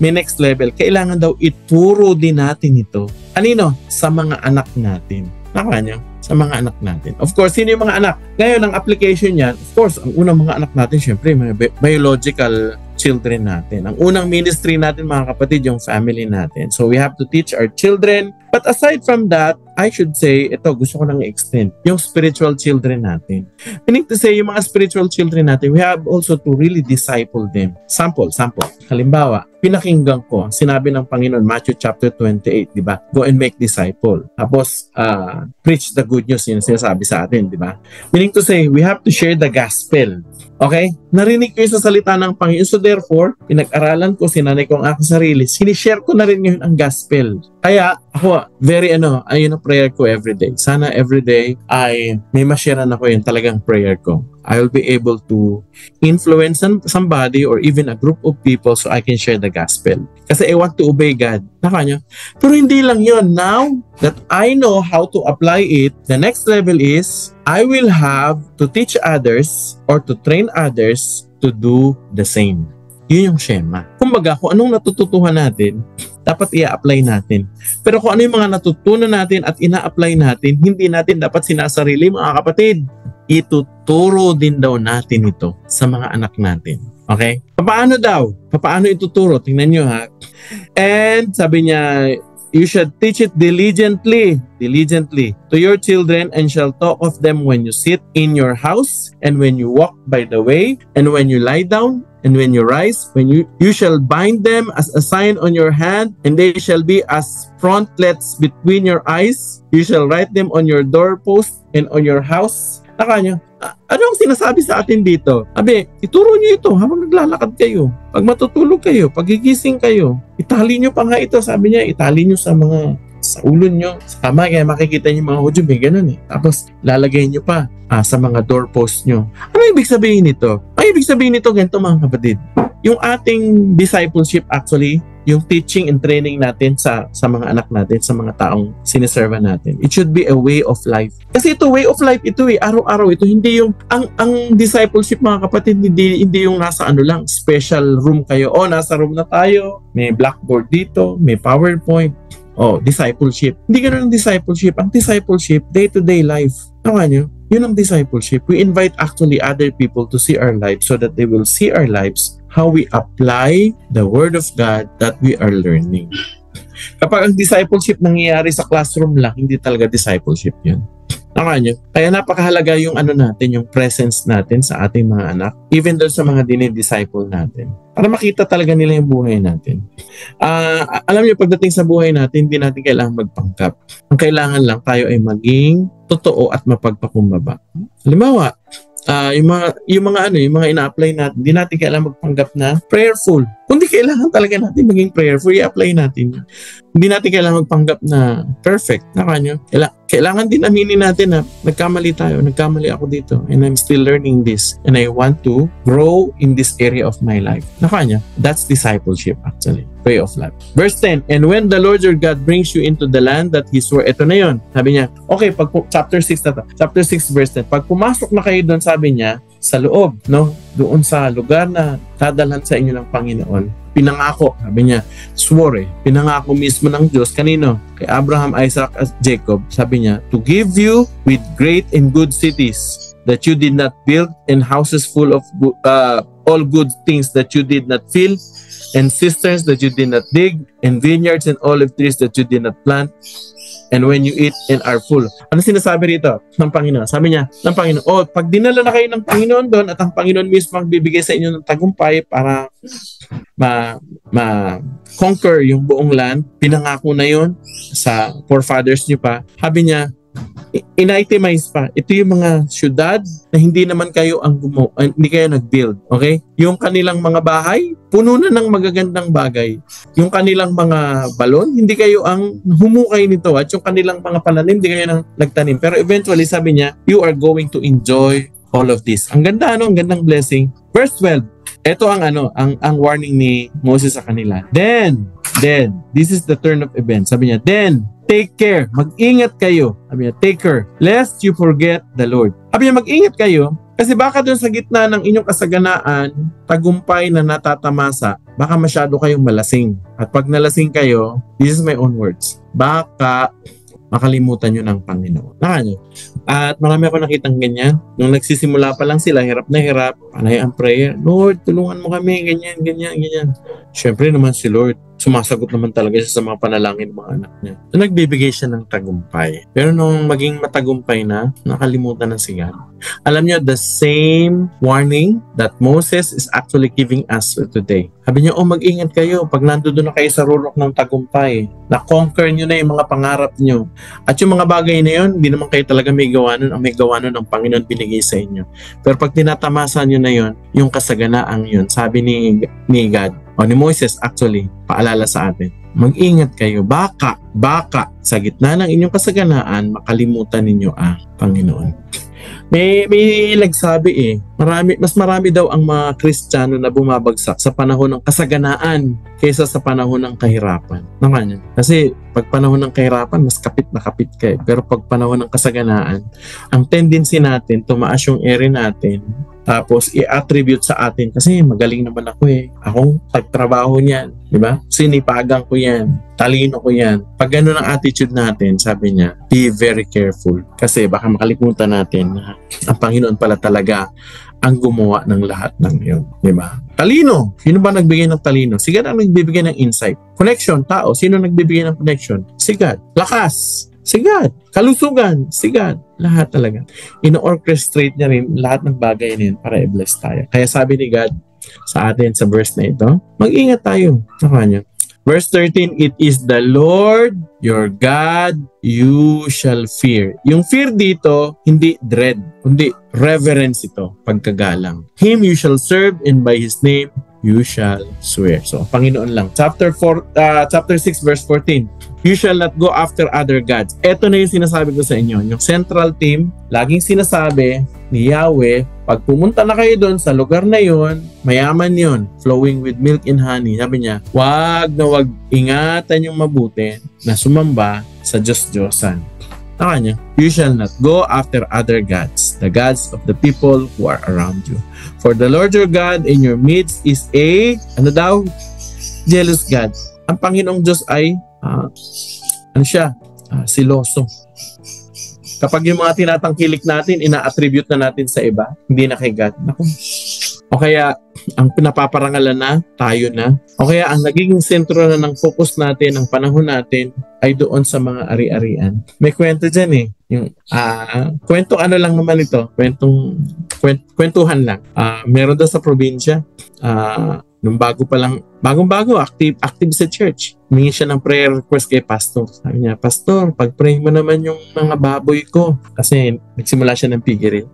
May next level. Kailangan daw ituro din natin ito. Kanino? Sa mga anak natin. Nakaka niyo? Sa mga anak natin. Of course, sino yung mga anak? Ngayon, ang application niyan, of course, ang unang mga anak natin, syempre, may biological children natin. Ang unang ministry natin, mga kapatid, yung family natin. So, we have to teach our children. But aside from that, I should say, ito, gusto ko nang i-extend, yung spiritual children natin. Meaning to say, yung mga spiritual children natin, we have also to really disciple them. Sample. Halimbawa, pinakinggan ko, sinabi ng Panginoon, Matthew chapter 28, di ba? Go and make disciple. Tapos, preach the good news, yun sinasabi sa atin, di ba? Meaning to say, we have to share the gospel. Okay? Narinig ko yung sa salita ng Panginoon. So therefore, pinag-aralan ko, sinanay ko ang aking sarili. Sinishare ko na rin ngayon ang gospel. Kaya, ako, very prayer ko everyday. Sana everyday ay may masharean ako yung talagang prayer ko. I will be able to influence somebody or even a group of people so I can share the gospel. Kasi I want to obey God. Nakanya? Pero hindi lang yon. Now that I know how to apply it, the next level is I will have to teach others or to train others to do the same. Yun yung Shema. Kumbaga, kung anong natututuhan natin, dapat i-apply natin. Pero kung ano yung mga natutunan natin at ina-apply natin, hindi natin dapat sinasarili, mga kapatid. Ituturo din daw natin ito sa mga anak natin. Okay? Paano daw? Paano ituturo? Tingnan nyo ha. And sabi niya, you should teach it diligently to your children and shall talk of them when you sit in your house and when you walk by the way and when you lie down and when you rise, when you shall bind them as a sign on your hand and they shall be as frontlets between your eyes. You shall write them on your doorpost and on your house. Nakanya, ano ang sinasabi sa atin dito? Sabi, ituro nyo ito habang naglalakad kayo. Pag matutulog kayo, pag gigising kayo, itali nyo pa nga ito. Sabi niya, itali nyo sa ulo nyo, sa kamay. Kaya makikita nyo mga hujub, ganun eh. Tapos lalagay nyo pa sa mga doorpost nyo. Ano ibig sabihin nito? Ang ibig sabihin nito, ganito mga kapatid. Yung ating discipleship actually, yung teaching and training natin sa mga anak natin, sa mga taong siniserva natin. It should be a way of life. Kasi ito, way of life ito eh. Araw-araw ito. Hindi yung, ang discipleship mga kapatid, hindi yung nasa lang, special room kayo. O, nasa room na tayo. May blackboard dito. May PowerPoint. O, discipleship. Hindi ganun ang discipleship. Ang discipleship, day-to-day life. Tama nyo? Yun ang discipleship. We invite actually other people to see our lives so that they will see our lives, how we apply the Word of God that we are learning. Kapag ang discipleship nangyayari sa classroom lang, hindi talaga discipleship yun. Tama nyo? Kaya napakahalaga yung natin, yung presence natin sa ating mga anak, even doon sa mga dinidisciple natin. Para makita talaga nila yung buhay natin. Alam niyo, pagdating sa buhay natin, hindi natin kailangan magpangkap. Ang kailangan lang tayo ay maging totoo at mapagpakumbaba. Halimbawa, yung mga ina-apply natin, hindi natin kailangan magpanggap na prayerful. Kundi kailangan talaga natin maging prayerful, i-apply natin. Hindi natin kailangan magpanggap na perfect. Nakanyo? Kailangan din aminin natin na nagkamali tayo, nagkamali ako dito, and I'm still learning this, and I want to grow in this area of my life. Nakanyo? That's discipleship actually. Way of life. Verse 10, and when the Lord your God brings you into the land that He swore, ito na yun. Sabi niya, okay, chapter 6 na to. Chapter 6 verse 10. Pag pumasok na kayo doon, sabi niya, sa loob, no? Doon sa lugar na dadalhan sa inyo ng Panginoon, pinangako, sabi niya, swore, pinangako mismo ng Diyos, kanino? Kay Abraham, Isaac, at Jacob, sabi niya, to give you with great and good cities that you did not build, and houses full of all good things that you did not fill, and cisterns that you did not dig, and vineyards and olive trees that you did not plant, and when you eat and are full. Ano sinasabi rito ng Panginoon? Sabi niya, ng Panginoon, pag dinala na kayo ng Panginoon doon at ang Panginoon mismo ang bibigay sa inyo ng tagumpay para ma-conquer yung buong land, pinangako na yun sa forefathers niyo pa. Sabi niya, in-itemize pa. Ito yung mga syudad na hindi naman kayo hindi kayo nag-build. Okay? Yung kanilang mga bahay, puno na ng magagandang bagay. Yung kanilang mga balon, hindi kayo ang humukay nito. At yung kanilang mga pananim, hindi kayo nagtanim. Pero eventually, sabi niya, you are going to enjoy all of this. Ang ganda, ang gandang blessing. Verse 12. Ito ang warning ni Moses sa kanila. Then, this is the turn of events. Sabi niya, then, take care. Mag-ingat kayo. Sabi niya, take care. Lest you forget the Lord. Sabi niya, mag-ingat kayo. Kasi baka doon sa gitna ng inyong kasaganaan, tagumpay na natatamasa, baka masyado kayong malasing. At pag nalasing kayo, this is my own words, baka makalimutan nyo ng Panginoon. Nakanya? At marami ako nakitang ganyan. Nung nagsisimula pa lang sila, hirap na hirap, panay ang prayer, Lord, tulungan mo kami, ganyan. Siyempre naman si Lord, sumasagot naman talaga siya sa mga panalangin ng mga anak niya. So, nagbibigay siya ng tagumpay. Pero nung maging matagumpay na, nakalimutan na si God. Alam niyo, the same warning that Moses is actually giving us today. Sabi niya, mag-ingat kayo pag nandoon na kayo sa rurok ng tagumpay. Na-conquer niyo na yung mga pangarap niyo. At yung mga bagay na yun, hindi naman kayo talaga may gawa nun. Ang may gawa nun ang Panginoon binigay sa inyo. Pero pag tinatamasa niyo na yun, yung kasaganaang yun, sabi ni God, o ni Moses actually, paalala sa atin, mag-ingat kayo. Baka sa gitna ng inyong kasaganaan, makalimutan ninyo ang Panginoon. May nagsabi mas marami daw ang mga Kristiyano na bumabagsak sa panahon ng kasaganaan kaysa sa panahon ng kahirapan. Naman yan. Kasi pag panahon ng kahirapan, mas kapit na kapit kayo. Pero pag panahon ng kasaganaan, ang tendency natin, tumaas yung ere natin, tapos i-attribute sa atin kasi magaling naman ako akong pagtrabaho niyan, di ba? Sinipagan ko yan, talino ko yan. Pag gano'n ang attitude natin, sabi niya, be very careful kasi baka makalimutan natin na ang Panginoon pala talaga ang gumawa ng lahat ng yun, di ba? Talino, sino ba nagbigay ng talino? Si God ang nagbibigay ng insight. Connection, tao, sino nagbibigay ng connection? Si God. Lakas, si God. Kalusugan, si God. Lahat talaga. Ino-orchestrate niya rin lahat ng bagay na yun para i-bless tayo. Kaya sabi ni God sa atin sa verse na ito, mag-ingat tayo sa Kanya. Verse 13, it is the Lord your God you shall fear. Yung fear dito, hindi dread, kundi reverence ito, pagkagalang. Him you shall serve and by His name you shall swear. So, Panginoon lang. Chapter 6 verse 14. You shall not go after other gods. Ito na yung sinasabi ko sa inyo. Yung central theme, laging sinasabi ni Yahweh, pag pumunta na kayo doon sa lugar na yon, mayaman yon, flowing with milk and honey. Sabi niya, wag ingatan yung mabuti na sumamba sa Diyos-Diyosan. Taka niya, you shall not go after other gods, the gods of the people who are around you. For the Lord your God in your midst is jealous God. Ang Panginoong Diyos ay siloso. Kapag yung mga tinatangkilik natin, ina-attribute na natin sa iba, hindi na kay God. Naku. O kaya, ang pinapaparangalan na, tayo na. O kaya, ang nagiging sentro na ng focus natin, ng panahon natin, ay doon sa mga ari-arian. May kwento dyan Yung, kwento ano lang naman ito, kwentuhan lang. Meron daw sa probinsya, nung bagong-bago, active sa church. Humingi siya ng prayer request kay pastor. Sabi niya, Pastor, pag-pray mo naman yung mga baboy ko. Kasi nagsimula siya ng pigirin.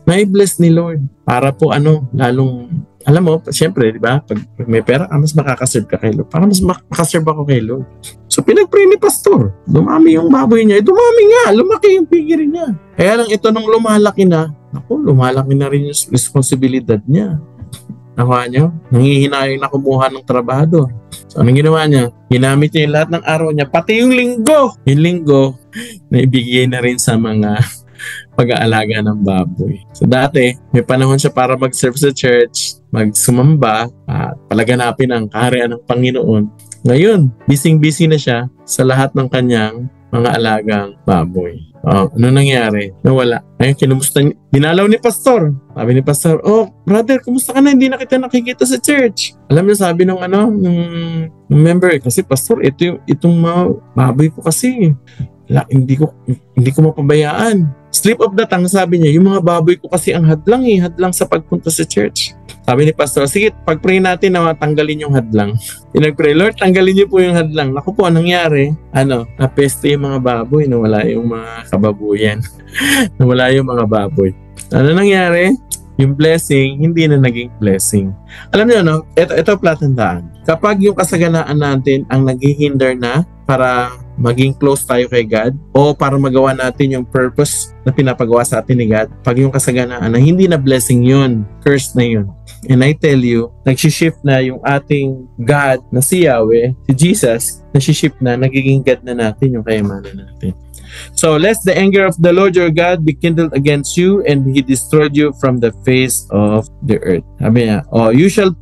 Na i-bless ni Lord. Para po lalong, alam mo, siyempre, di ba? Pag may pera, mas makakaserve ka kay Lord. Para mas makaserve ako kay Lord. So, pinag-pray ni pastor. Dumami yung baboy niya. Dumami nga. Lumaki yung pigirin niya. Kaya lang ito nung lumalaki na, lumalaki na rin yung responsibilidad niya. Nakuha niyo? Nangihinayang na kumuha ng trabahador. So, anong ginawa niya? Ginamit niya yung lahat ng araw niya, pati yung linggo. Yung linggo, naibigay na rin sa mga pag-aalaga ng baboy. So, dati, may panahon siya para mag-serve sa church, magsumamba, at palaganapin ang kaharian ng Panginoon. Ngayon, busy-busy na siya sa lahat ng kanyang mga alagang baboy. Ano nangyari? Nawala. Ayun, kinumusta niya. Dinalaw ni pastor. Sabi ni pastor, brother, kumusta ka na? Hindi na kita nakikita sa church. Alam niyo, sabi ng member, kasi pastor, itong mga baboy ko kasi, hindi ko mapabayaan. Slip of the tongue, sabi niya, yung mga baboy ko kasi ang hadlang sa pagpunta sa church. Sabi ni pastor, sige, pag-pray natin na tanggalin yung hadlang. Pinag-pray, Lord, tanggalin niyo po yung hadlang. Naku po, anong nangyari? Napeste yung mga baboy, nawala yung mga kababuyan. Nawala yung mga baboy. Ano nangyari? Yung blessing, hindi na naging blessing. Alam niyo, ito platandaan. Kapag yung kasaganaan natin ang naghihinder na para maging close tayo kay God o para magawa natin yung purpose na pinapagawa sa atin ni God, pag yung kasaganaan na hindi na blessing yun, curse na yun. And I tell you, nagsishift na yung ating God na si Yahweh, si Jesus, nagsishift na, nagiging God na natin yung kayamanan natin. So, lest the anger of the Lord your God be kindled against you and He destroyed you from the face of the earth. Sabi niya, you shall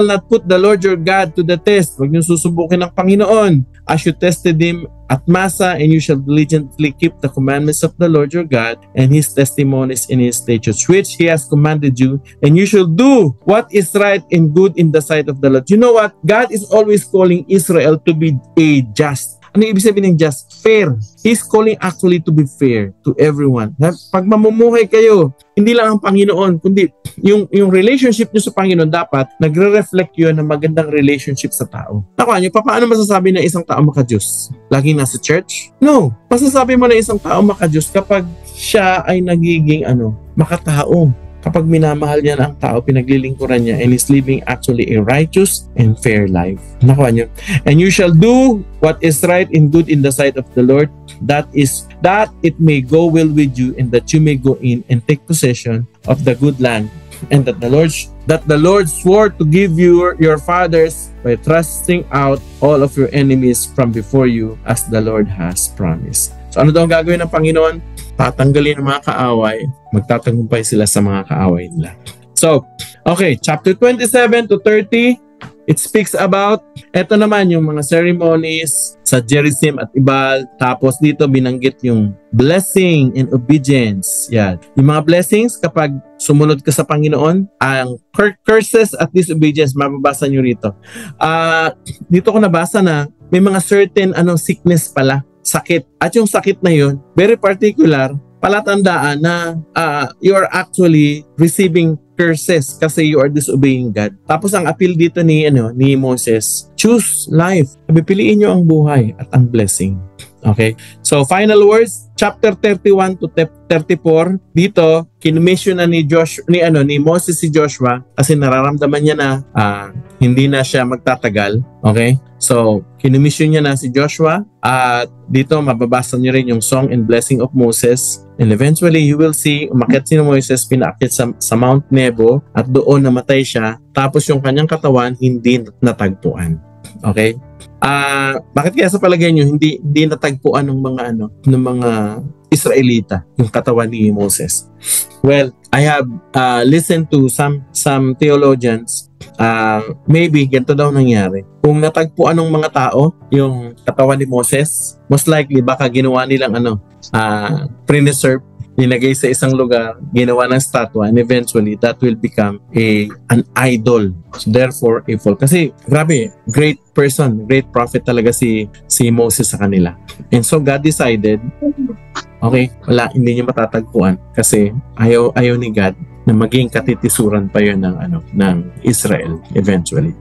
not put the Lord your God to the test. Huwag niyong susubukin ng Panginoon. As you tested Him at Massa, and you shall diligently keep the commandments of the Lord your God and His testimonies and His statutes, which He has commanded you, and you shall do what is right and good in the sight of the Lord. You know what? God is always calling Israel to be a just. Ano ibig sabihin ng just? Fair. He's calling actually to be fair to everyone. Pag mamumuhay kayo, hindi lang ang Panginoon, kundi yung relationship nyo sa Panginoon dapat nagre-reflect yun ng magandang relationship sa tao. Nakuha nyo, paano masasabi na isang tao maka-Diyos? Laging nasa church? No. Masasabi mo na isang tao maka-Diyos kapag siya ay nagiging makatao. Kapag minamahal niya ang tao, pinaglilingkuran niya, and is living actually a righteous and fair life. Nakuha niyo? And you shall do what is right and good in the sight of the Lord, that it may go well with you, and that you may go in and take possession of the good land, and that the Lord swore to give you your fathers by thrusting out all of your enemies from before you, as the Lord has promised. So ano daw ang gagawin ng Panginoon? Tatanggalin ang mga kaaway, magtatagumpay sila sa mga kaaway nila. So, okay, chapter 27 to 30, it speaks about, eto naman yung mga ceremonies sa Gerizim at Ibal. Tapos dito binanggit yung blessing and obedience. Yan. Yung mga blessings, kapag sumunod ka sa Panginoon, ang curses at disobedience, mababasa nyo rito. Dito ko nabasa na may mga certain sickness pala, sakit. At yung sakit na yun, very particular, palatandaan na you are actually receiving curses kasi you are disobeying God. Tapos ang appeal dito ni Moses, choose life. Piliin nyo ang buhay at ang blessing. Okay? So final words, chapter 31 to 34, dito kinumission na ni Moses si Joshua kasi nararamdaman niya na hindi na siya magtatagal. Okay? So kinumission niya na si Joshua at dito mababasa niyo rin yung song and blessing of Moses, and eventually you will see umakyat si Moses, pinaakyat sa Mount Nebo at doon namatay siya, tapos yung kanyang katawan hindi natagpuan. Okay? Bakit kaya sa palagay nyo hindi natagpuan ng mga Israelita yung katawan ni Moses? Well, I have listened to some theologians. Maybe ganito daw nangyari. Kung natagpuan ng mga tao yung katawan ni Moses, most likely baka ginawa nilang preserve, linagay sa isang lugar, ginawa ng statwa, and eventually that will become an idol. So therefore, a fall. Kasi grabe, great person, great prophet talaga si Moses sa kanila. And so God decided, okay, hindi niya matatagpuan kasi ayaw ni God na maging katitisuran pa yun ng Israel eventually.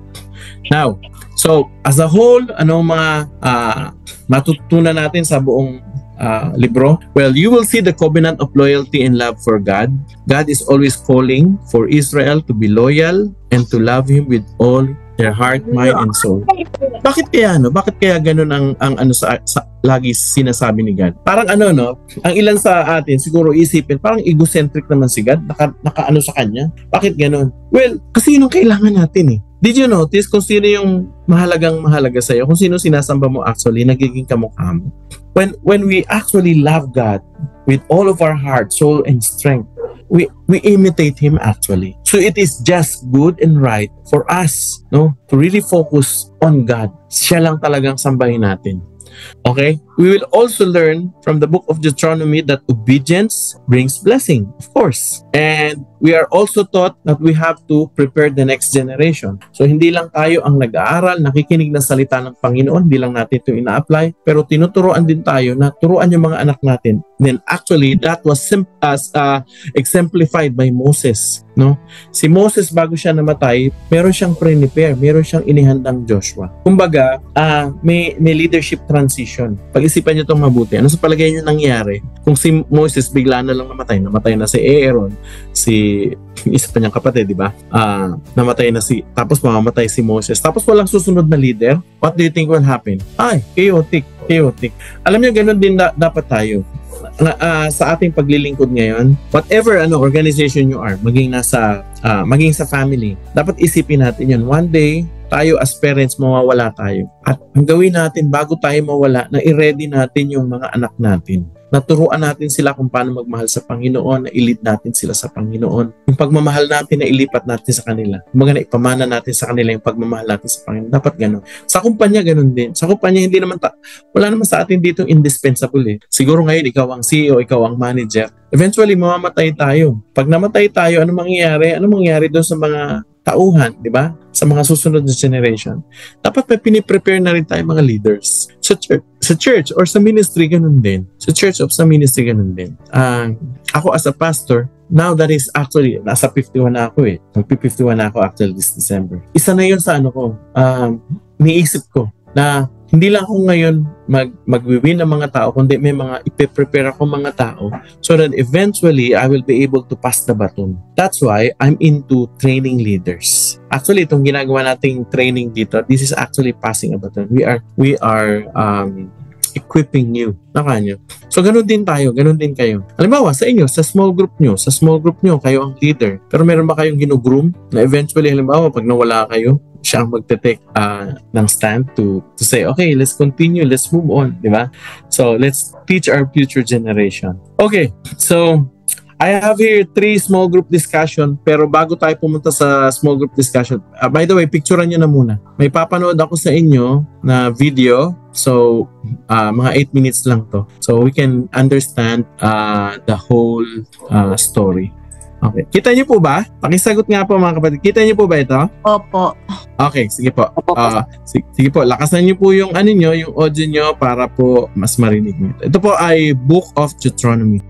Now, so as a whole, anong mga matutunan natin sa buong libro? Well, you will see the covenant of loyalty and love for God. God is always calling for Israel to be loyal and to love Him with all their heart, mind, and soul. Bakit kaya ganun ang sa lagi sinasabi ni God? Parang ang ilan sa atin siguro isipin, parang egocentric naman si God, naka sa kanya. Bakit ganun? Well, kasi yun ang kailangan natin eh. Did you notice kung sino yung mahalaga sa'yo? Kung sino sinasamba mo actually, nagiging kamukha mo. When we actually love God with all of our heart, soul, and strength, we imitate Him actually. So it is just good and right for us, to really focus on God. Siya lang talagang sambahin natin. Okay? We will also learn from the book of Deuteronomy that obedience brings blessing, of course. And we are also taught that we have to prepare the next generation. So hindi lang tayo ang nag-aaral, nakikinig ng salita ng Panginoon, hindi lang natin ito ina-apply, pero tinuturoan din tayo na turuan yung mga anak natin. Then actually, that was exemplified by Moses. Si Moses, bago siya namatay, meron siyang prepare, meron siyang inihandang Joshua. Kumbaga, may leadership transition. Pag-isipan niyo itong mabuti. Ano sa palagay niyo nangyari? Kung si Moses bigla na lang namatay na si Aaron, si isa pa niyang kapatid, di ba? Tapos mamamatay si Moses. Tapos walang susunod na leader. What do you think will happen? Chaotic. Alam niyo, ganun din dapat tayo. Sa ating paglilingkod ngayon, whatever organization you are, maging sa family, dapat isipin natin yun. One day, tayo as parents, mawawala tayo. At ang gawin natin bago tayo mawala, na i-ready natin yung mga anak natin. Naturuan natin sila kung paano magmahal sa Panginoon, na i-lead natin sila sa Panginoon. Yung pagmamahal natin, na ilipat natin sa kanila. Kumbaga na ipamana natin sa kanila yung pagmamahal natin sa Panginoon. Dapat ganun. Sa kumpanya, ganun din. Sa kumpanya, wala naman sa atin dito indispensable eh. Siguro ngayon, ikaw ang CEO, ikaw ang manager. Eventually, mamamatay tayo. Pag namatay tayo, ano mangyayari? Ano mangyayari doon sa mga tauhan, di ba? Sa mga susunod na generation. Dapat may piniprepare na rin tayo mga leaders. Sa church or sa ministry, ganun din. Sa church or sa ministry, ganun din. Ako as a pastor, now that is actually, nasa 51 na ako eh. Magpi-51 na ako actually this December. Isa na yun sa niisip ko na hindi lang ako ngayon magwi-win ng mga tao, kundi may mga ipe-prepare ako mga tao so that eventually I will be able to pass the baton. That's why I'm into training leaders. Actually, itong ginagawa nating training dito, this is actually passing a baton. We are equipping you. Nyo. So, ganun din tayo, ganun din kayo. Halimbawa, sa inyo, sa small group nyo, kayo ang leader. Pero meron ba kayong ginugroom na eventually, halimbawa, pag nawala kayo, siya ang magte-take ng stand to say, okay, let's continue, let's move on, di ba? So, let's teach our future generation. Okay, so, I have here 3 small group discussion, pero bago tayo pumunta sa small group discussion, by the way, picturean nyo na muna. May papanood ako sa inyo na video, so mga 8 minutes lang to. So we can understand the whole story. Okay. Kita niyo po ba? Pakisagot nga po mga kapatid. Kita niyo po ba ito? Opo. Okay, sige po. Sige po, lakasan niyo po yung yung audio niyo para po mas marinig niyo. Ito po ay Book of Deuteronomy.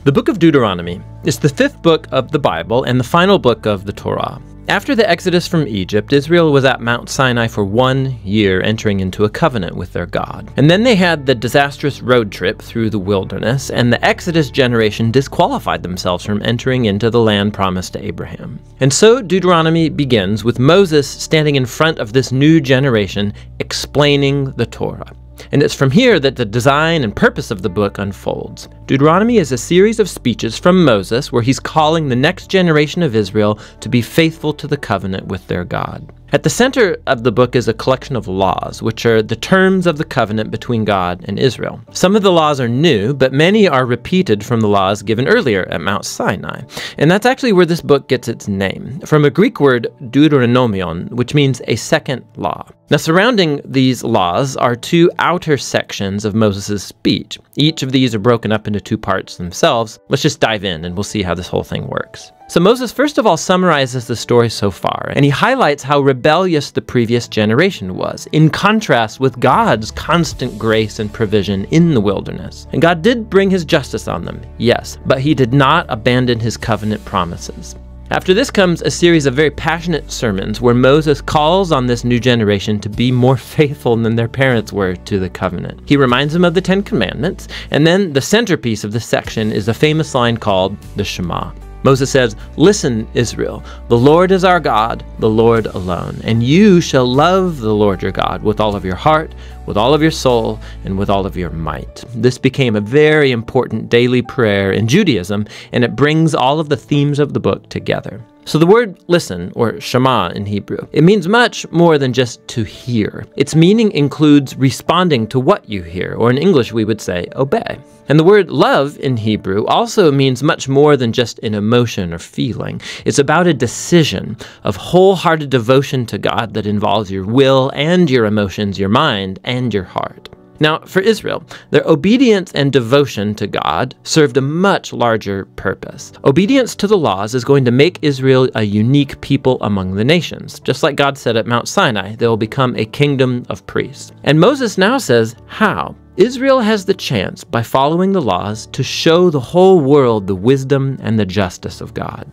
The book of Deuteronomy is the 5th book of the Bible and the final book of the Torah. After the exodus from Egypt, Israel was at Mount Sinai for 1 year, entering into a covenant with their God. And then they had the disastrous road trip through the wilderness, and the Exodus generation disqualified themselves from entering into the land promised to Abraham. And so Deuteronomy begins with Moses standing in front of this new generation, explaining the Torah. And it's from here that the design and purpose of the book unfolds. Deuteronomy is a series of speeches from Moses where he's calling the next generation of Israel to be faithful to the covenant with their God. At the center of the book is a collection of laws, which are the terms of the covenant between God and Israel. Some of the laws are new, but many are repeated from the laws given earlier at Mount Sinai. And that's actually where this book gets its name, from a Greek word deuteronomion, which means a second law. Now, surrounding these laws are 2 outer sections of Moses' speech. Each of these are broken up into 2 parts themselves. Let's just dive in and we'll see how this whole thing works. So Moses first of all summarizes the story so far, and he highlights how rebellious the previous generation was, in contrast with God's constant grace and provision in the wilderness. And God did bring his justice on them, yes, but he did not abandon his covenant promises. After this comes a series of very passionate sermons where Moses calls on this new generation to be more faithful than their parents were to the covenant. He reminds them of the 10 Commandments, and then the centerpiece of this section is a famous line called the Shema. Moses says, "Listen, Israel, the Lord is our God, the Lord alone, and you shall love the Lord your God with all of your heart, with all of your soul, and with all of your might." This became a very important daily prayer in Judaism, and it brings all of the themes of the book together. So the word listen, or Shema in Hebrew, it means much more than just to hear. Its meaning includes responding to what you hear, or in English we would say obey. And the word love in Hebrew also means much more than just an emotion or feeling. It's about a decision of wholehearted devotion to God that involves your will and your emotions, your mind and your heart. Now, for Israel, their obedience and devotion to God served a much larger purpose. Obedience to the laws is going to make Israel a unique people among the nations. Just like God said at Mount Sinai, they will become a kingdom of priests. And Moses now says, how? Israel has the chance, by following the laws, to show the whole world the wisdom and the justice of God.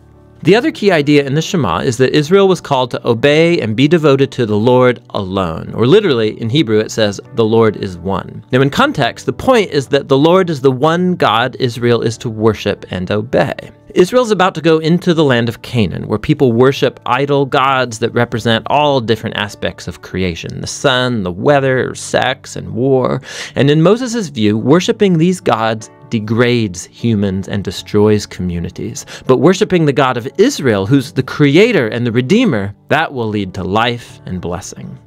The other key idea in the Shema is that Israel was called to obey and be devoted to the Lord alone. Or literally, in Hebrew, it says, the Lord is one. Now, in context, the point is that the Lord is the one God Israel is to worship and obey. Israel's about to go into the land of Canaan, where people worship idol gods that represent all different aspects of creation, the sun, the weather, sex, and war. And in Moses' view, worshiping these gods degrades humans and destroys communities. But worshiping the God of Israel, who's the creator and the redeemer, that will lead to life and blessing.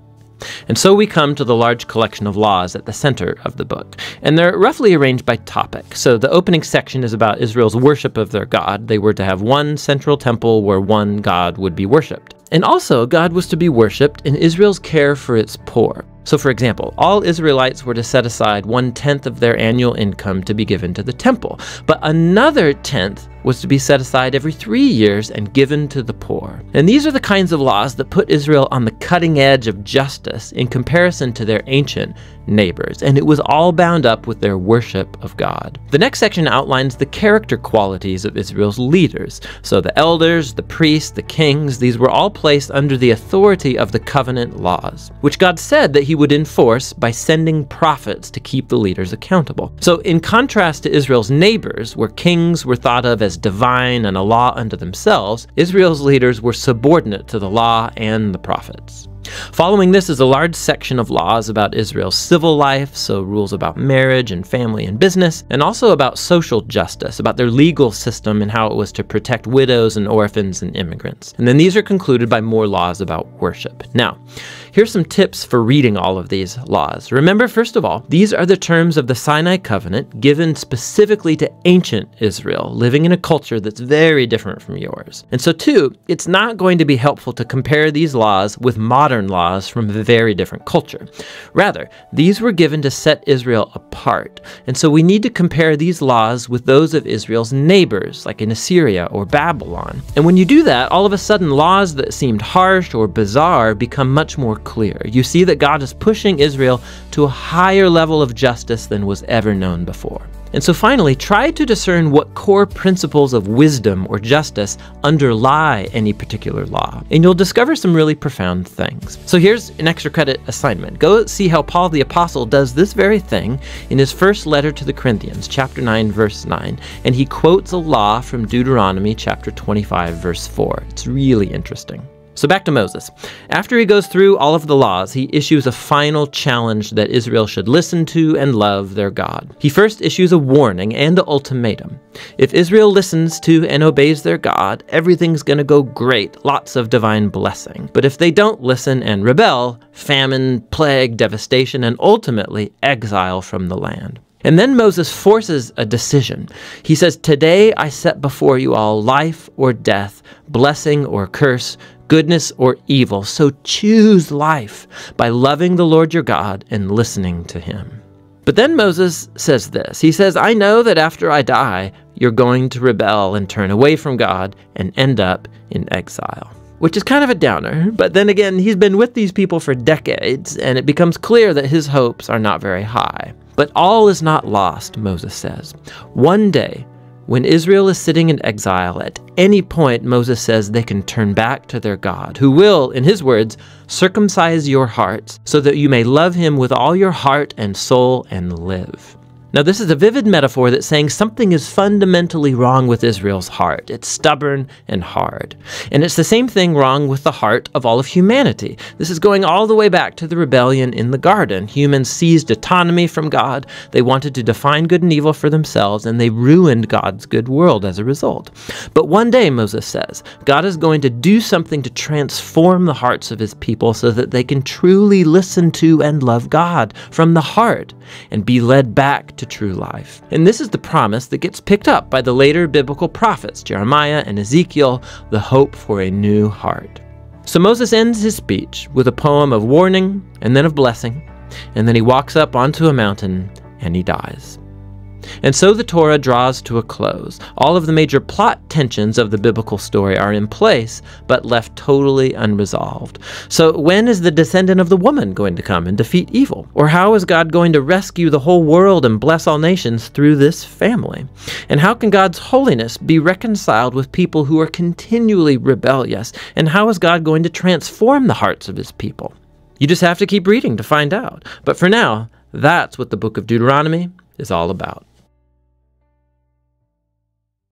And so we come to the large collection of laws at the center of the book. And they're roughly arranged by topic. So the opening section is about Israel's worship of their God. They were to have one central temple where one God would be worshipped. And also, God was to be worshipped in Israel's care for its poor. So for example, all Israelites were to set aside 1/10 of their annual income to be given to the temple. But another 10th was to be set aside every 3 years and given to the poor. And these are the kinds of laws that put Israel on the cutting edge of justice in comparison to their ancient neighbors, and it was all bound up with their worship of God. The next section outlines the character qualities of Israel's leaders. So the elders, the priests, the kings, these were all placed under the authority of the covenant laws, which God said that he would enforce by sending prophets to keep the leaders accountable. So in contrast to Israel's neighbors, where kings were thought of as divine and a law unto themselves, Israel's leaders were subordinate to the law and the prophets. Following this is a large section of laws about Israel's civil life, so rules about marriage and family and business, and also about social justice, about their legal system and how it was to protect widows and orphans and immigrants. And then these are concluded by more laws about worship. Now, here's some tips for reading all of these laws. Remember, first of all, these are the terms of the Sinai covenant given specifically to ancient Israel, living in a culture that's very different from yours. And so two, it's not going to be helpful to compare these laws with modern laws from a very different culture. Rather, these were given to set Israel apart. And so we need to compare these laws with those of Israel's neighbors, like in Assyria or Babylon. And when you do that, all of a sudden laws that seemed harsh or bizarre become much more clear. You see that God is pushing Israel to a higher level of justice than was ever known before. And so finally, try to discern what core principles of wisdom or justice underlie any particular law, and you'll discover some really profound things. So here's an extra credit assignment. Go see how Paul the Apostle does this very thing in his first letter to the Corinthians, chapter 9, verse 9, and he quotes a law from Deuteronomy chapter 25, verse 4. It's really interesting. So back to Moses. After he goes through all of the laws, he issues a final challenge that Israel should listen to and love their God. He first issues a warning and an ultimatum. If Israel listens to and obeys their God, everything's going to go great, lots of divine blessing. But if they don't listen and rebel, famine, plague, devastation, and ultimately exile from the land. And then Moses forces a decision. He says, "Today I set before you all life or death, blessing or curse, goodness or evil. So choose life by loving the Lord your God and listening to him." But then Moses says this. He says, "I know that after I die, you're going to rebel and turn away from God and end up in exile." Which is kind of a downer, but then again, he's been with these people for decades, and it becomes clear that his hopes are not very high. But all is not lost, Moses says. One day, when Israel is sitting in exile, at any point, Moses says they can turn back to their God, who will, in his words, circumcise your hearts so that you may love him with all your heart and soul and live. Now, this is a vivid metaphor that's saying something is fundamentally wrong with Israel's heart. It's stubborn and hard. And it's the same thing wrong with the heart of all of humanity. This is going all the way back to the rebellion in the garden. Humans seized autonomy from God. They wanted to define good and evil for themselves, and they ruined God's good world as a result. But one day, Moses says, God is going to do something to transform the hearts of his people so that they can truly listen to and love God from the heart and be led back to true life. And this is the promise that gets picked up by the later biblical prophets, Jeremiah and Ezekiel, the hope for a new heart. So Moses ends his speech with a poem of warning and then of blessing, and then he walks up onto a mountain and he dies. And so the Torah draws to a close. All of the major plot tensions of the biblical story are in place, but left totally unresolved. So when is the descendant of the woman going to come and defeat evil? Or how is God going to rescue the whole world and bless all nations through this family? And how can God's holiness be reconciled with people who are continually rebellious? And how is God going to transform the hearts of his people? You just have to keep reading to find out. But for now, that's what the book of Deuteronomy is all about.